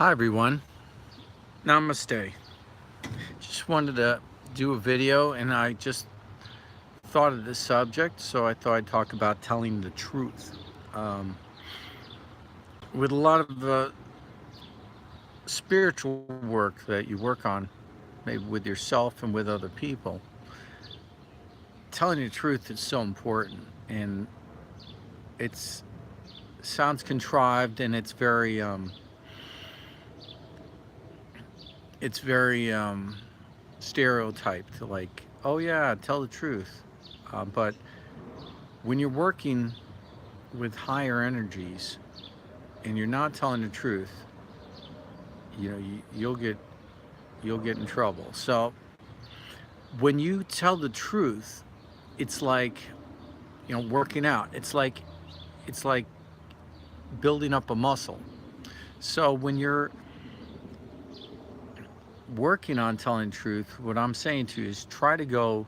Hi everyone, namaste. Just wanted to do a video and I just thought of this subject, so I thought I'd talk about telling the truth. Um, with a lot of spiritual work that you work on, maybe with yourself and with other people, telling the truth is so important, and it's sounds contrived and it's very stereotyped, like, oh yeah, tell the truth. But when you're working with higher energies and you're not telling the truth, you'll get in trouble. So when you tell the truth, it's like, working out. It's like building up a muscle. So when you're working on telling the truth, what I'm saying to you is try to go,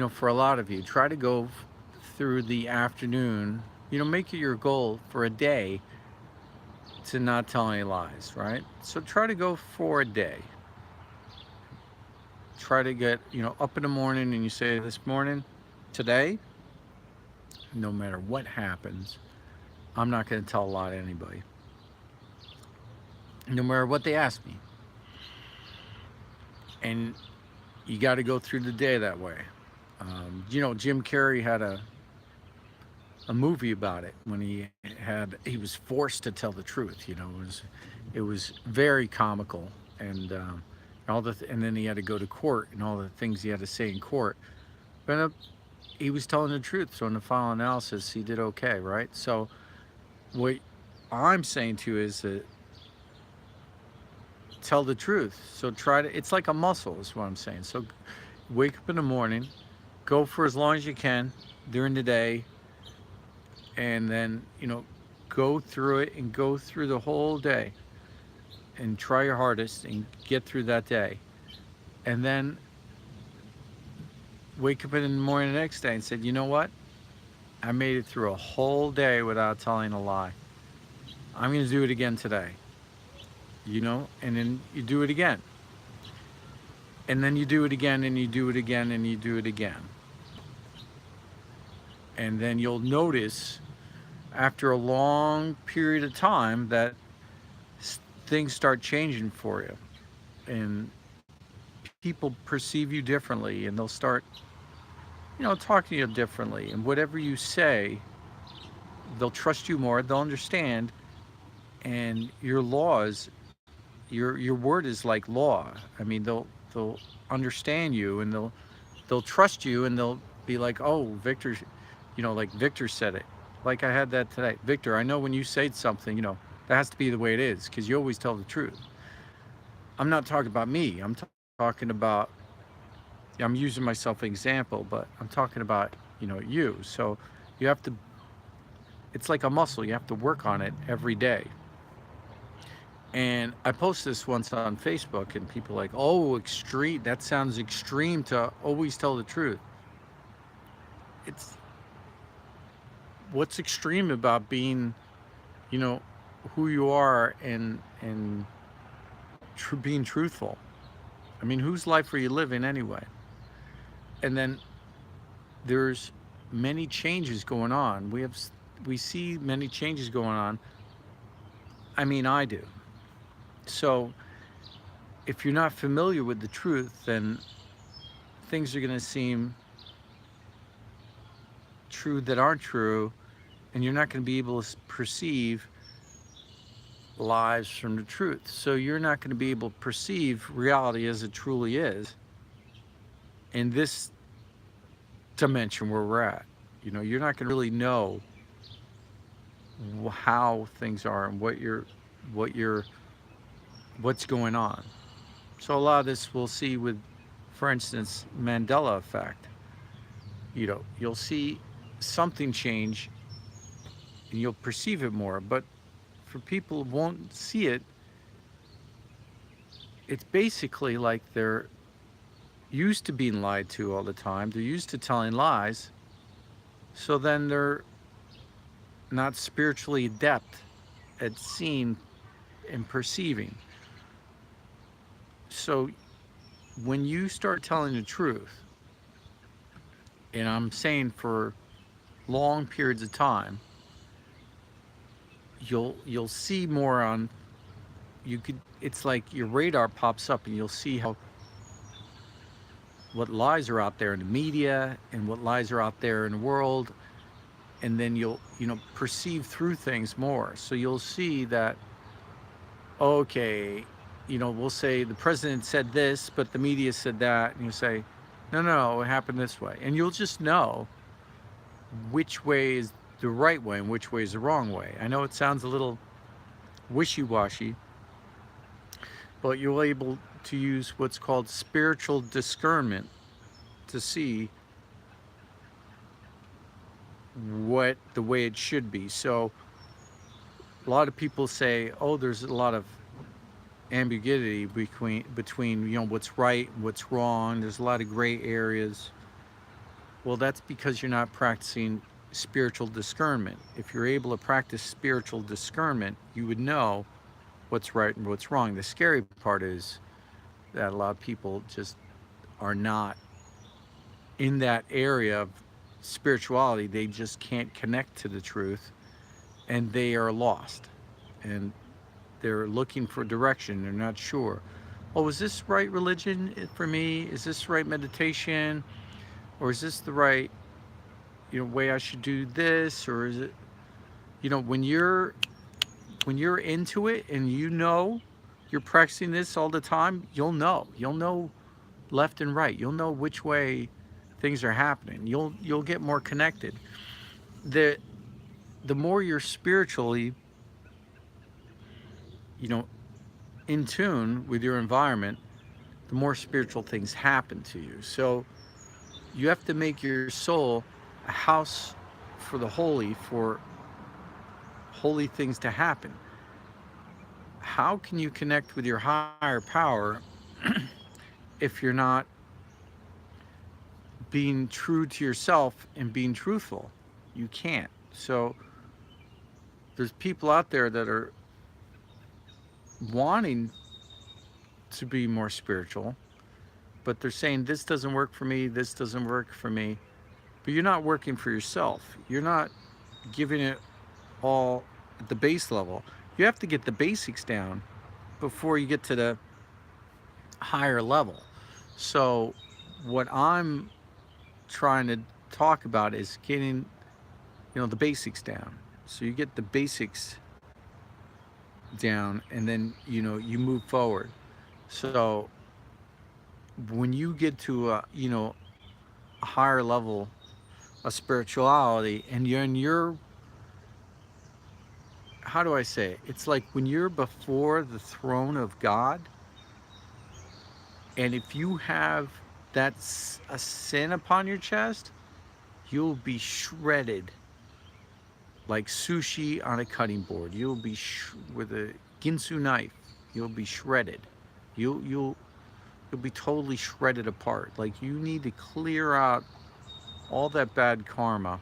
for a lot of you, try to go through the afternoon, make it your goal for a day to not tell any lies, right? So try to go for a day. Try to get, up in the morning and you say, this morning, today, no matter what happens, I'm not going to tell a lie to anybody. No matter what they ask me. And you got to go through the day that way. Jim Carrey had a movie about it when he was forced to tell the truth. It was very comical, and and then he had to go to court and all the things he had to say in court. But he was telling the truth, so in the final analysis, he did okay, right? So what I'm saying to you is that tell the truth. So it's like a muscle, is what I'm saying. So wake up in the morning, go for as long as you can during the day, and then, go through it and go through the whole day and try your hardest and get through that day. And then wake up in the morning the next day and say, you know what? I made it through a whole day without telling a lie. I'm going to do it again today. And then you do it again. And then you do it again, and you do it again, and you do it again. And then you'll notice after a long period of time that things start changing for you. And people perceive you differently, and they'll start, talking to you differently. And whatever you say, they'll trust you more, they'll understand. And your laws, your word is like law. I mean, they'll understand you, and they'll trust you, and they'll be like, oh, Victor, like Victor said it. Like I had that today. Victor, I know when you say something, that has to be the way it is, because you always tell the truth. I'm not talking about me. Talking about, I'm using myself as an example, but I'm talking about, you. So you have to, it's like a muscle. You have to work on it every day. And I posted this once on Facebook, and people are like, oh, extreme. That sounds extreme to always tell the truth. It's what's extreme about being, who you are and being truthful. I mean, whose life are you living anyway? And then there's many changes going on. We see many changes going on. I mean, I do. So if you're not familiar with the truth, then things are going to seem true that aren't true, and you're not going to be able to perceive lies from the truth. So you're not going to be able to perceive reality as it truly is in this dimension where we're at. You're not going to really know how things are and what's going on. So a lot of this we'll see with, for instance, Mandela effect. You'll see something change and you'll perceive it more. But for people who won't see it, it's basically like they're used to being lied to all the time. They're used to telling lies. So then they're not spiritually adept at seeing and perceiving. So when you start telling the truth, and I'm saying for long periods of time, you'll see more on, you could, it's like your radar pops up and you'll see how, what lies are out there in the media and what lies are out there in the world, and then you'll, perceive through things more. So you'll see that, okay, we'll say the president said this, but the media said that, and you say, no, no, it happened this way. And you'll just know which way is the right way and which way is the wrong way. I know it sounds a little wishy-washy, but you're able to use what's called spiritual discernment to see what the way it should be. So a lot of people say, oh, there's a lot of ambiguity between what's right, what's wrong. There's a lot of gray areas. Well, that's because you're not practicing spiritual discernment. If you're able to practice spiritual discernment, you would know what's right and what's wrong. The scary part is that a lot of people just are not in that area of spirituality. They just can't connect to the truth, and they are lost, and they're looking for direction. They're not sure, oh, is this right religion for me? Is this right meditation? Or is this the right, way I should do this? Or is it, when you're into it and you're practicing this all the time, you'll know left and right. You'll know which way things are happening. You'll get more connected. The more you're spiritually, you know, in tune with your environment, the more spiritual things happen to you. So you have to make your soul a house for the holy, for holy things to happen. How can you connect with your higher power if you're not being true to yourself and being truthful? You can't. So there's people out there that are wanting to be more spiritual, but they're saying, this doesn't work for me, this doesn't work for me. But you're not working for yourself. You're not giving it all at the base level. You have to get the basics down before you get to the higher level. So what I'm trying to talk about is getting, the basics down. So you get the basics down, and then, you move forward. So when you get to a higher level of spirituality, and you're in your, how do I say it? It's like when you're before the throne of God, and if you have a sin upon your chest, you'll be shredded like sushi on a cutting board. You'll be with a ginsu knife. You'll be shredded. You'll be totally shredded apart. Like, you need to clear out all that bad karma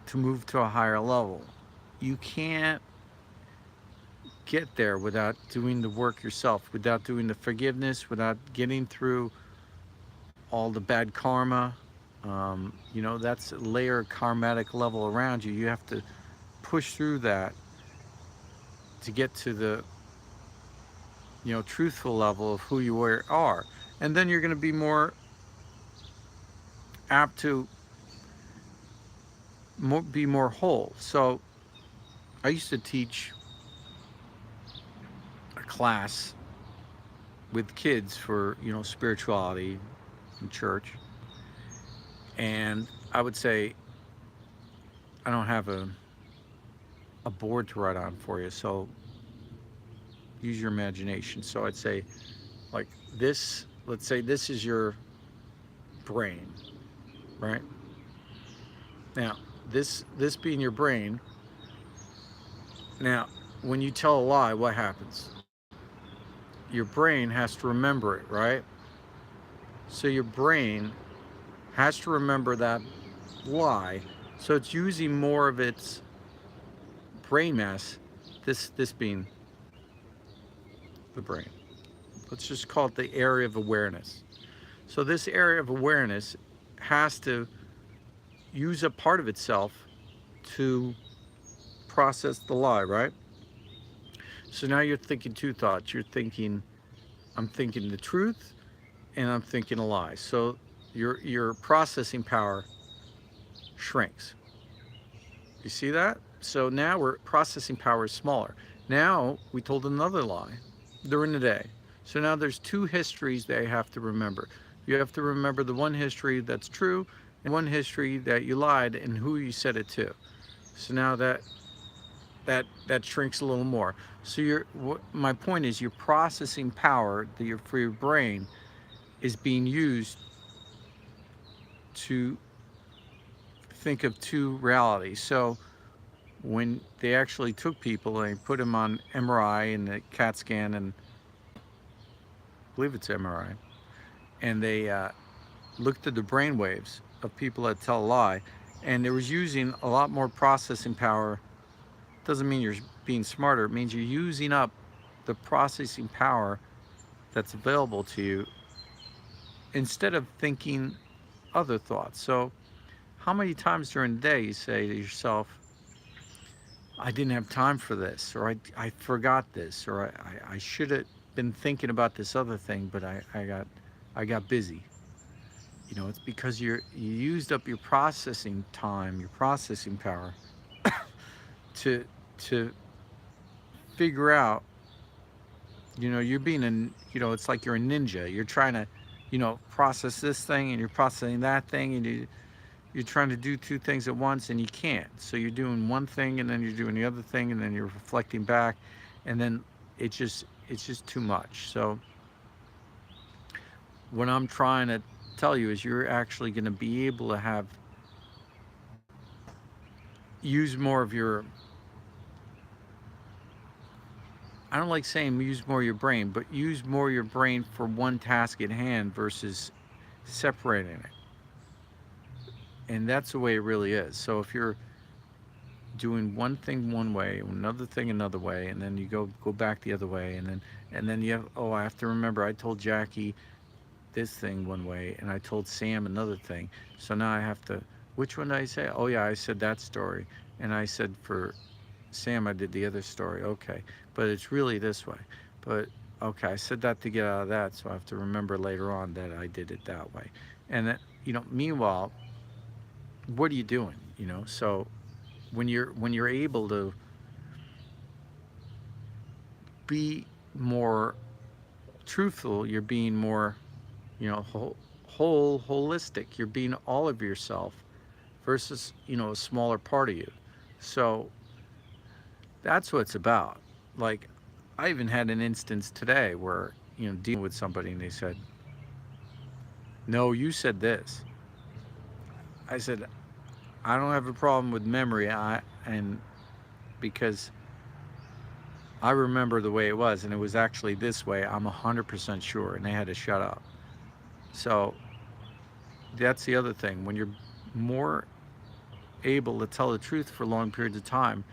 to move to a higher level. You can't get there without doing the work yourself, without doing the forgiveness, without getting through all the bad karma. That's a layer of karmatic level around you. You have to push through that to get to the, truthful level of who you are. And then you're going to be more apt to be more whole. So I used to teach a class with kids for, spirituality in church. And I would say, I don't have a board to write on for you, so use your imagination. So I'd say, like this, let's say this is your brain, right? Now, this being your brain, now, when you tell a lie, what happens? Your brain has to remember it, right? So your brain has to remember that lie. So it's using more of its brain mass This being the brain. Let's just call it the area of awareness. So this area of awareness has to use a part of itself to process the lie, right? So now you're thinking two thoughts. You're thinking, I'm thinking the truth, and I'm thinking a lie. So your processing power shrinks. You see that? So now we're processing power is smaller. Now we told another lie during the day. So now there's two histories they have to remember. You have to remember the one history that's true and one history that you lied and who you said it to. So now that shrinks a little more. So my point is your processing power for your brain is being used to think of two realities. So when they actually took people and they put them on MRI and the CAT scan, and I believe it's MRI, and they looked at the brain waves of people that tell a lie, and they was using a lot more processing power. Doesn't mean you're being smarter. It means you're using up the processing power that's available to you instead of thinking other thoughts. So how many times during the day you say to yourself, I didn't have time for this, or I forgot this, or I should have been thinking about this other thing, but I got busy. You know, it's because you used up your processing time, your processing power to to figure out, you know, you're being you know, it's like you're a ninja. You're trying to, you know, process this thing and you're processing that thing, and you're trying to do two things at once and you can't. So you're doing one thing and then you're doing the other thing and then you're reflecting back, and then it's just too much. So what I'm trying to tell you is you're actually going to be able to use more of your, I don't like saying use more of your brain, but use more of your brain for one task at hand versus separating it. And that's the way it really is. So if you're doing one thing one way, another thing another way, and then you go back the other way, and then you have, oh, I have to remember I told Jackie this thing one way and I told Sam another thing. So now I have to, which one did I say? Oh yeah, I said that story, and I said for Sam I did the other story. Okay, but it's really this way. But okay, I said that to get out of that, so I have to remember later on that I did it that way. And that, you know, meanwhile, what are you doing? You know, so when you're able to be more truthful, you're being more, you know, holistic. You're being all of yourself versus, you know, a smaller part of you. So that's what it's about. Like, I even had an instance today where, you know, dealing with somebody and they said, no, you said this. I said, I don't have a problem with memory, and because I remember the way it was, and it was actually this way, I'm 100% sure, and they had to shut up. So that's the other thing. When you're more able to tell the truth for long periods of time,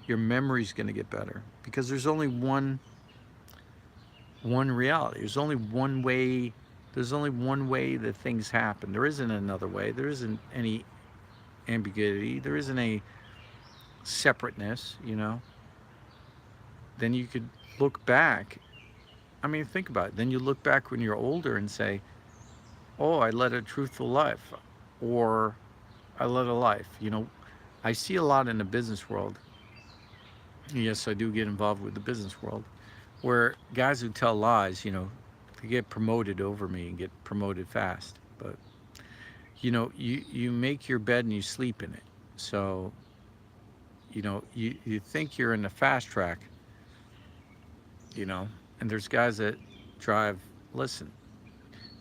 your memory's going to get better, because there's only one reality. There's only one way. There's only one way that things happen. There isn't another way. There isn't any ambiguity. There isn't a separateness, you know. Then you could look back. I mean, think about it. Then you look back when you're older and say, oh, I led a truthful life, or I led a life. You know, I see a lot in the business world. Yes, I do get involved with the business world, where guys who tell lies, you know, they get promoted over me and get promoted fast. But, you know, you make your bed and you sleep in it. So, you know, you think you're in the fast track, you know, and there's guys that drive, listen,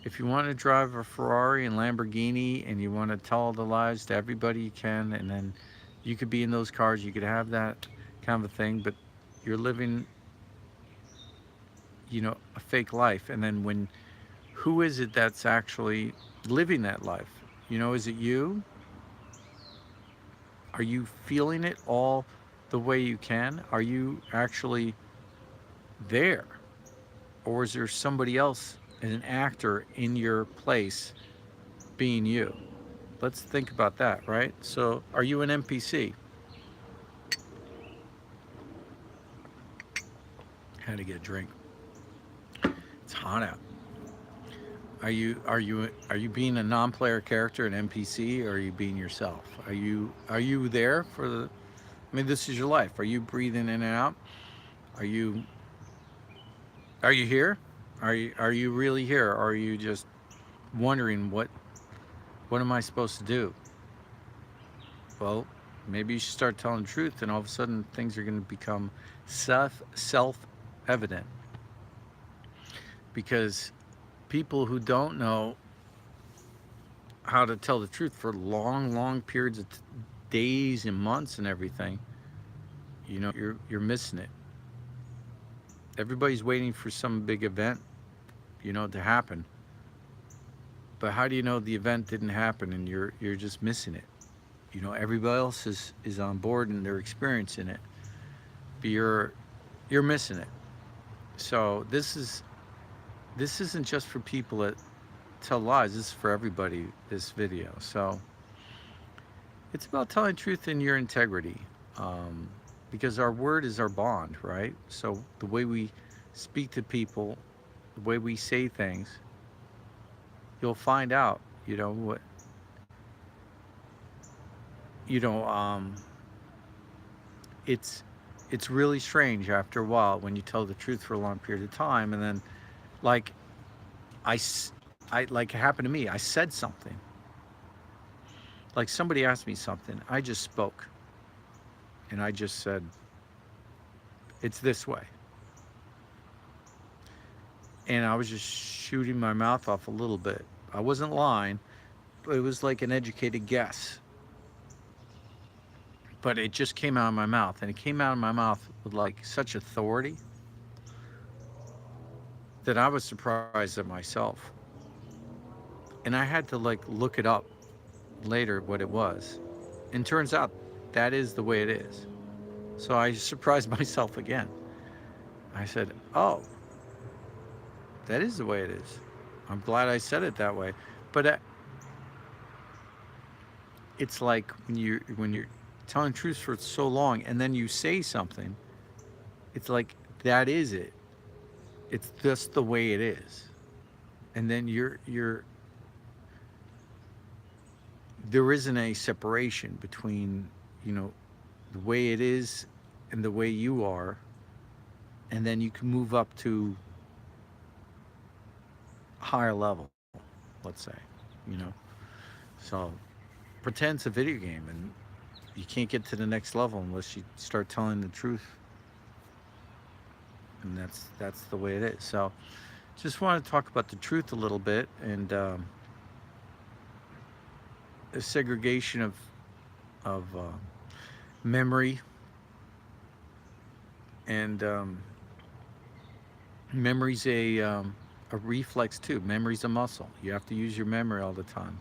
if you want to drive a Ferrari and Lamborghini and you want to tell all the lies to everybody you can, and then you could be in those cars, you could have that kind of a thing, but you're living, you know, a fake life. And then who is it that's actually living that life? You know, is it you? Are you feeling it all the way you can? Are you actually there? Or is there somebody else as an actor in your place being you? Let's think about that, right? So, are you an NPC? Had to get a drink. It's hot out. Are you being a non-player character, an NPC, or are you being yourself? Are you there for the? I mean, this is your life. Are you breathing in and out? Are you are you here? Are you really here? Or are you just wondering what am I supposed to do? Well, maybe you should start telling the truth, and all of a sudden things are going to become self evident, because people who don't know how to tell the truth for long periods of days and months and everything, you're missing it. Everybody's waiting for some big event, to happen. But how do you know the event didn't happen and you're just missing it? Everybody else is on board and they're experiencing it, but you're missing it. So this isn't just for people that tell lies. This is for everybody. This video. So it's about telling truth in your integrity, because our word is our bond, right? So the way we speak to people, the way we say things, you'll find out. What you know. It's really strange after a while when you tell the truth for a long period of time, and then, like, like it happened to me. I said something. Like, somebody asked me something. I just spoke, and I just said, "It's this way," and I was just shooting my mouth off a little bit. I wasn't lying, but it was like an educated guess. But it just came out of my mouth, and it came out of my mouth with like such authority that I was surprised at myself. And I had to like look it up later what it was. And turns out that is the way it is. So I surprised myself again. I said, "Oh, that is the way it is. I'm glad I said it that way." But it's like when you're telling truth for so long and then you say something, it's like that is it. It's just the way it is. And then there isn't a separation between, the way it is and the way you are, and then you can move up to a higher level, let's say, you know. So pretend it's a video game, and you can't get to the next level unless you start telling the truth, and that's the way it is. So just want to talk about the truth a little bit, and the segregation of memory, and memory's a reflex too. Memory's a muscle. You have to use your memory all the time.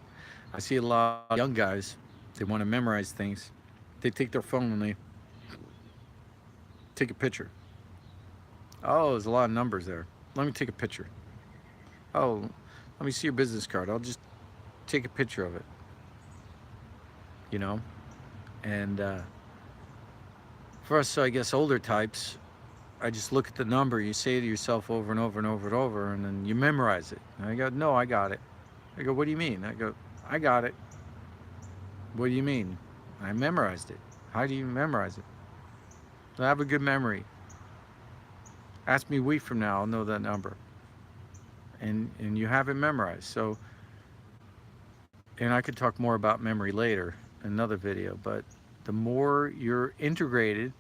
I see a lot of young guys, they want to memorize things. They take their phone and they take a picture. Oh, there's a lot of numbers there. Let me take a picture. Oh, let me see your business card. I'll just take a picture of it. And for us, I guess, older types, I just look at the number, you say it to yourself over and over and over and over, and then you memorize it. And I go, "No, I got it." I go, "What do you mean?" I go, "I got it." "What do you mean?" "I memorized it." "How do you memorize it?" "I have a good memory. Ask me a week from now, I'll know that number." And you have it memorized. So, and I could talk more about memory later in another video, but the more you're integrated,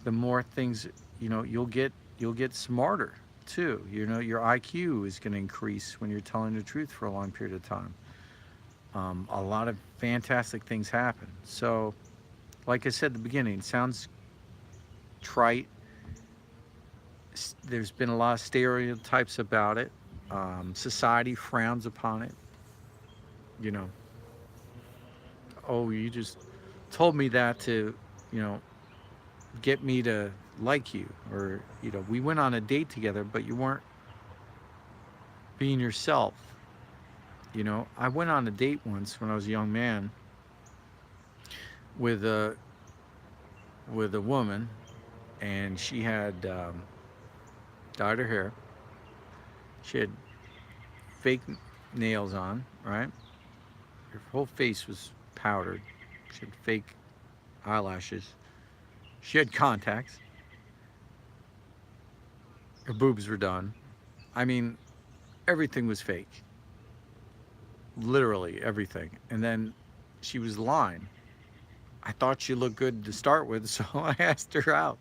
the more things, you'll get smarter too. Your IQ is going to increase when you're telling the truth for a long period of time. A lot of fantastic things happen. So, like I said at the beginning, it sounds trite. There's been a lot of stereotypes about it. Society frowns upon it. You know, "Oh, you just told me that to, you know, get me to like you, or we went on a date together, but you weren't being yourself. I went on a date once when I was a young man with a woman, and she had dyed her hair. She had fake nails on, right? Her whole face was powdered. She had fake eyelashes. She had contacts. Her boobs were done. I mean, everything was fake. Literally everything. And then she was lying. I thought she looked good to start with, so I asked her out.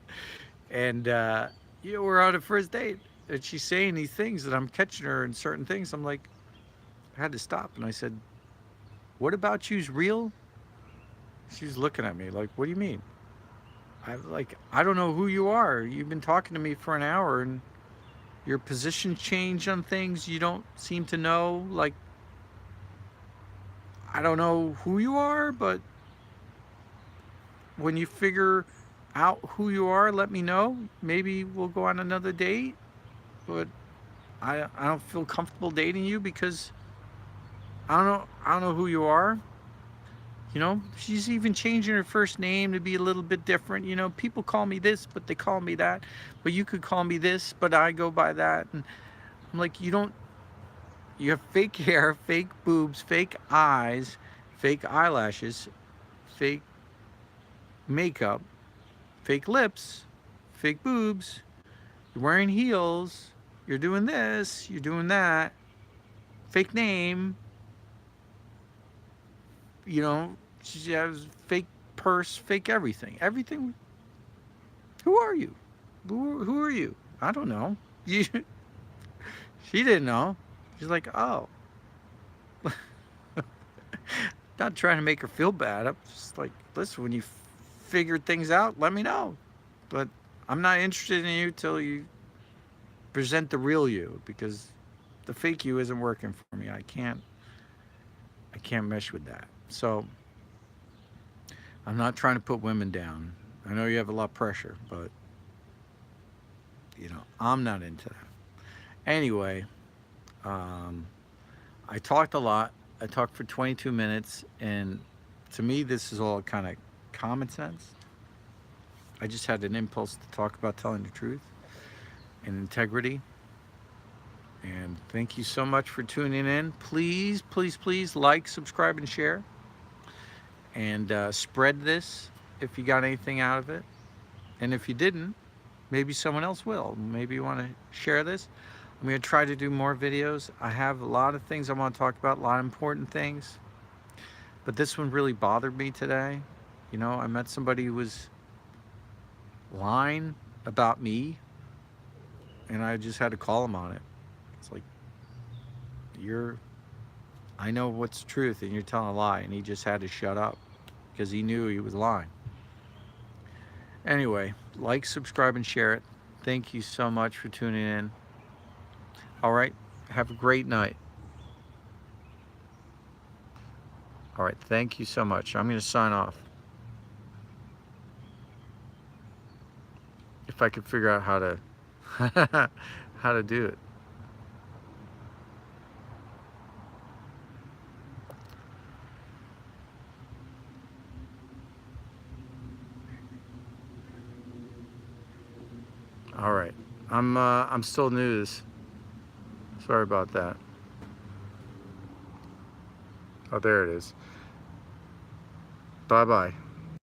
And, we're on a first date. And she's saying these things that I'm catching her in certain things. I'm like, I had to stop. And I said, what about you's real? She's looking at me like, what do you mean? I don't know who you are. You've been talking to me for an hour, and your position changed on things you don't seem to know. Like, I don't know who you are, but when you figure out who you are, let me know. Maybe we'll go on another date. But I don't feel comfortable dating you because I don't know who you are. She's even changing her first name to be a little bit different. People call me this, but they call me that. But you could call me this, but I go by that. And I'm like, you have fake hair, fake boobs, fake eyes, fake eyelashes, fake makeup, fake lips, fake boobs. You're wearing heels. You're doing this. You're doing that. Fake name. She has fake purse, fake everything. Everything. Who are you? Who are you? I don't know. She didn't know. She's like, oh. Not trying to make her feel bad. I'm just like, listen, when you figure things out, let me know. But I'm not interested in you till you present the real you, because the fake you isn't working for me. I can't mesh with that. So I'm not trying to put women down. I know you have a lot of pressure, but I'm not into that. Anyway, I talked a lot. I talked for 22 minutes, and to me, this is all kind of common sense. I just had an impulse to talk about telling the truth and integrity. And thank you so much for tuning in. Please, please, please like, subscribe, and share. And spread this if you got anything out of it. And if you didn't, maybe someone else will. Maybe you want to share this. I'm going to try to do more videos. I have a lot of things I want to talk about, a lot of important things. But this one really bothered me today. I met somebody who was lying about me, and I just had to call him on it. It's like, I know what's the truth, and you're telling a lie. And he just had to shut up because he knew he was lying. Anyway, like, subscribe, and share it. Thank you so much for tuning in. All right, have a great night. All right, thank you so much. I'm going to sign off. If I could figure out how to do it. All right, I'm still new to this. Sorry about that. Oh, there it is. Bye-bye.